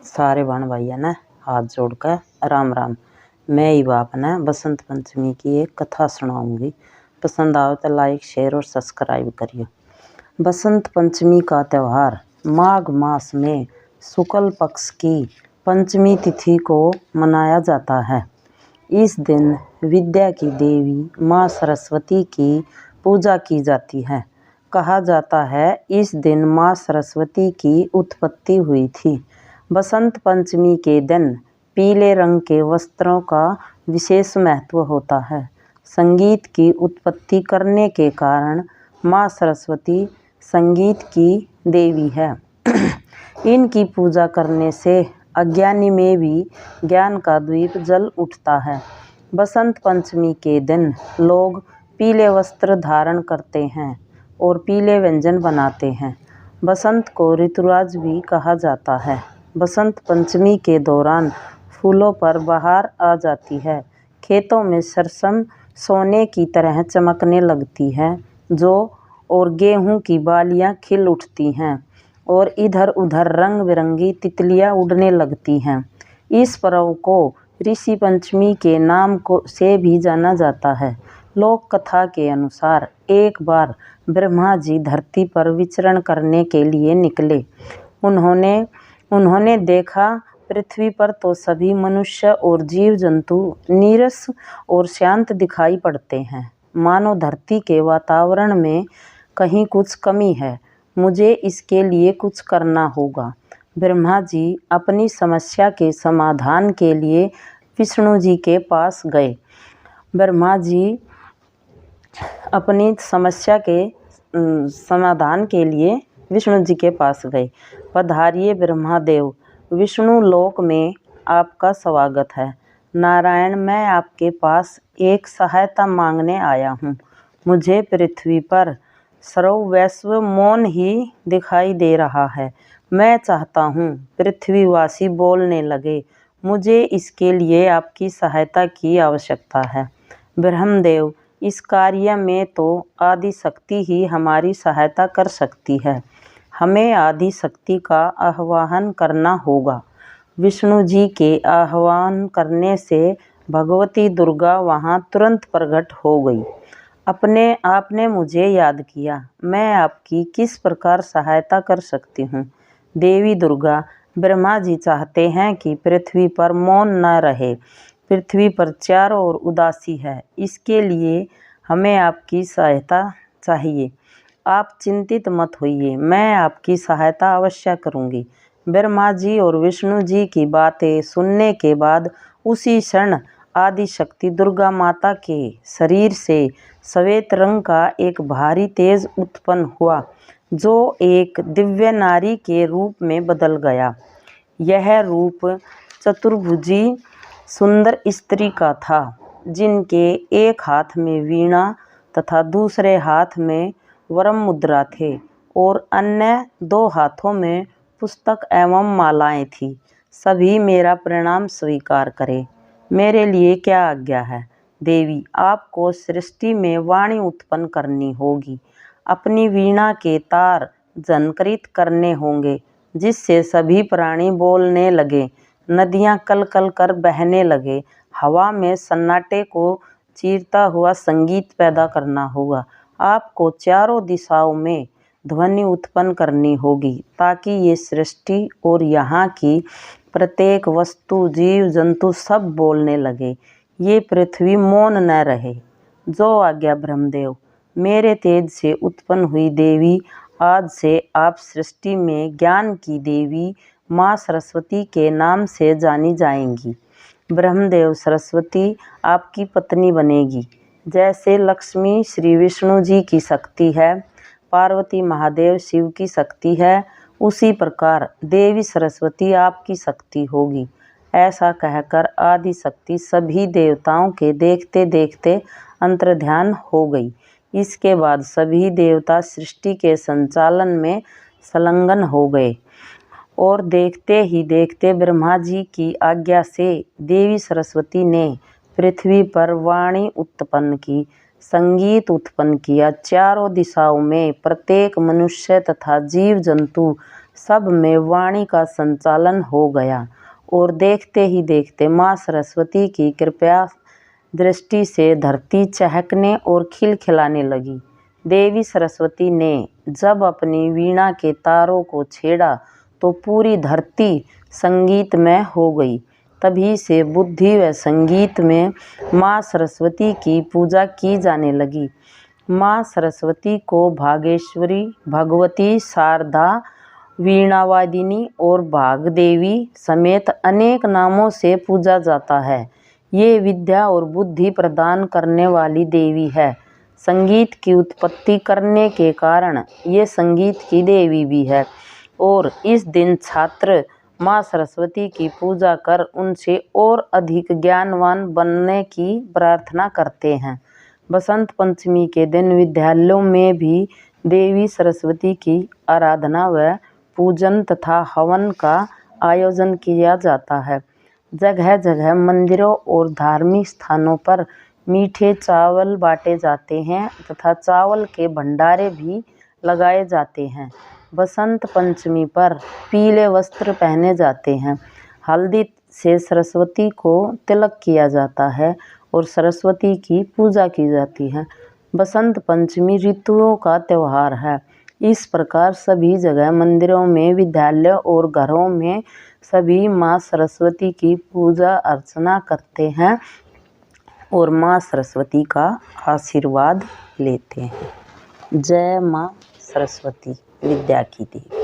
सारे बहन भाइयों ने हाथ जोड़कर राम राम। मैं ही बाप ने बसंत पंचमी की एक कथा सुनाऊंगी। पसंद आवे तो लाइक शेयर और सब्सक्राइब करिए। बसंत पंचमी का त्यौहार माघ मास में शुक्ल पक्ष की पंचमी तिथि को मनाया जाता है। इस दिन विद्या की देवी माँ सरस्वती की पूजा की जाती है। कहा जाता है इस दिन माँ सरस्वती की उत्पत्ति हुई थी। बसंत पंचमी के दिन पीले रंग के वस्त्रों का विशेष महत्व होता है। संगीत की उत्पत्ति करने के कारण माँ सरस्वती संगीत की देवी है। इनकी पूजा करने से अज्ञानी में भी ज्ञान का द्वीप जल उठता है। बसंत पंचमी के दिन लोग पीले वस्त्र धारण करते हैं और पीले व्यंजन बनाते हैं। बसंत को ऋतुराज भी कहा जाता है। बसंत पंचमी के दौरान फूलों पर बहार आ जाती है। खेतों में सरसों सोने की तरह चमकने लगती है और गेहूं की बालियां खिल उठती हैं और इधर उधर रंग बिरंगी तितलियां उड़ने लगती हैं। इस पर्व को ऋषि पंचमी के नाम से भी जाना जाता है। लोक कथा के अनुसार एक बार ब्रह्मा जी धरती पर विचरण करने के लिए निकले। उन्होंने देखा पृथ्वी पर तो सभी मनुष्य और जीव जंतु नीरस और शांत दिखाई पड़ते हैं, मानो धरती के वातावरण में कहीं कुछ कमी है। मुझे इसके लिए कुछ करना होगा। ब्रह्मा जी अपनी समस्या के समाधान के लिए विष्णु जी के पास गए। ब्रह्मा जी अपनी समस्या के समाधान के लिए विष्णु जी के पास गए। पधारिए ब्रह्मदेव, विष्णु लोक में आपका स्वागत है। नारायण, मैं आपके पास एक सहायता मांगने आया हूँ। मुझे पृथ्वी पर सर्ववैश्व मौन ही दिखाई दे रहा है। मैं चाहता हूँ पृथ्वीवासी बोलने लगे। मुझे इसके लिए आपकी सहायता की आवश्यकता है। ब्रह्मदेव, इस कार्य में तो आदि शक्ति ही हमारी सहायता कर सकती है। हमें आदि शक्ति का आह्वान करना होगा। विष्णु जी के आह्वान करने से भगवती दुर्गा वहाँ तुरंत प्रकट हो गई। आपने मुझे याद किया। मैं आपकी किस प्रकार सहायता कर सकती हूँ? देवी दुर्गा, ब्रह्मा जी चाहते हैं कि पृथ्वी पर मौन न रहे। पृथ्वी पर चारों ओर उदासी है। इसके लिए हमें आपकी सहायता चाहिए। आप चिंतित मत होइए, मैं आपकी सहायता अवश्य करूंगी। ब्रह्मा जी और विष्णु जी की बातें सुनने के बाद उसी क्षण आदिशक्ति दुर्गा माता के शरीर से श्वेत रंग का एक भारी तेज उत्पन्न हुआ, जो एक दिव्य नारी के रूप में बदल गया। यह रूप चतुर्भुजी सुंदर स्त्री का था, जिनके एक हाथ में वीणा तथा दूसरे हाथ में वरम मुद्रा थे और अन्य दो हाथों में पुस्तक एवं मालाएं थी। सभी मेरा प्रणाम स्वीकार करें। मेरे लिए क्या आज्ञा है? देवी, आपको सृष्टि में वाणी उत्पन्न करनी होगी। अपनी वीणा के तार झनकृत करने होंगे, जिससे सभी प्राणी बोलने लगे, नदियां कल कल कर बहने लगे। हवा में सन्नाटे को चीरता हुआ संगीत पैदा करना होगा। आपको चारों दिशाओं में ध्वनि उत्पन्न करनी होगी, ताकि ये सृष्टि और यहाँ की प्रत्येक वस्तु, जीव जंतु सब बोलने लगे। ये पृथ्वी मौन न रहे। जो आज्ञा ब्रह्मदेव। मेरे तेज से उत्पन्न हुई देवी, आज से आप सृष्टि में ज्ञान की देवी माँ सरस्वती के नाम से जानी जाएंगी। ब्रह्मदेव, सरस्वती आपकी पत्नी बनेगी। जैसे लक्ष्मी श्री विष्णु जी की शक्ति है, पार्वती महादेव शिव की शक्ति है, उसी प्रकार देवी सरस्वती आपकी शक्ति होगी। ऐसा कहकर आदि शक्ति सभी देवताओं के देखते देखते अंतर्ध्यान हो गई। इसके बाद सभी देवता सृष्टि के संचालन में संलग्न हो गए और देखते ही देखते ब्रह्मा जी की आज्ञा से देवी सरस्वती ने पृथ्वी पर वाणी उत्पन्न की। संगीत उत्पन्न किया। चारों दिशाओं में प्रत्येक मनुष्य तथा जीव जंतु सब में वाणी का संचालन हो गया और देखते ही देखते माँ सरस्वती की कृपा दृष्टि से धरती चहकने और खिलखिलाने लगी। देवी सरस्वती ने जब अपनी वीणा के तारों को छेड़ा तो पूरी धरती संगीतमय हो गई। तभी से बुद्धि व संगीत में माँ सरस्वती की पूजा की जाने लगी। माँ सरस्वती को भागेश्वरी, भगवती, शारदा, वीणावादिनी और भागदेवी समेत अनेक नामों से पूजा जाता है। ये विद्या और बुद्धि प्रदान करने वाली देवी है। संगीत की उत्पत्ति करने के कारण ये संगीत की देवी भी है और इस दिन छात्र माँ सरस्वती की पूजा कर उनसे और अधिक ज्ञानवान बनने की प्रार्थना करते हैं। बसंत पंचमी के दिन विद्यालयों में भी देवी सरस्वती की आराधना व पूजन तथा हवन का आयोजन किया जाता है। जगह जगह मंदिरों और धार्मिक स्थानों पर मीठे चावल बांटे जाते हैं तथा चावल के भंडारे भी लगाए जाते हैं। बसंत पंचमी पर पीले वस्त्र पहने जाते हैं। हल्दी से सरस्वती को तिलक किया जाता है और सरस्वती की पूजा की जाती है। बसंत पंचमी ऋतुओं का त्यौहार है। इस प्रकार सभी जगह मंदिरों में, विद्यालयों और घरों में सभी माँ सरस्वती की पूजा अर्चना करते हैं और माँ सरस्वती का आशीर्वाद लेते हैं। जय माँ सरस्वती, विद्या की देवी।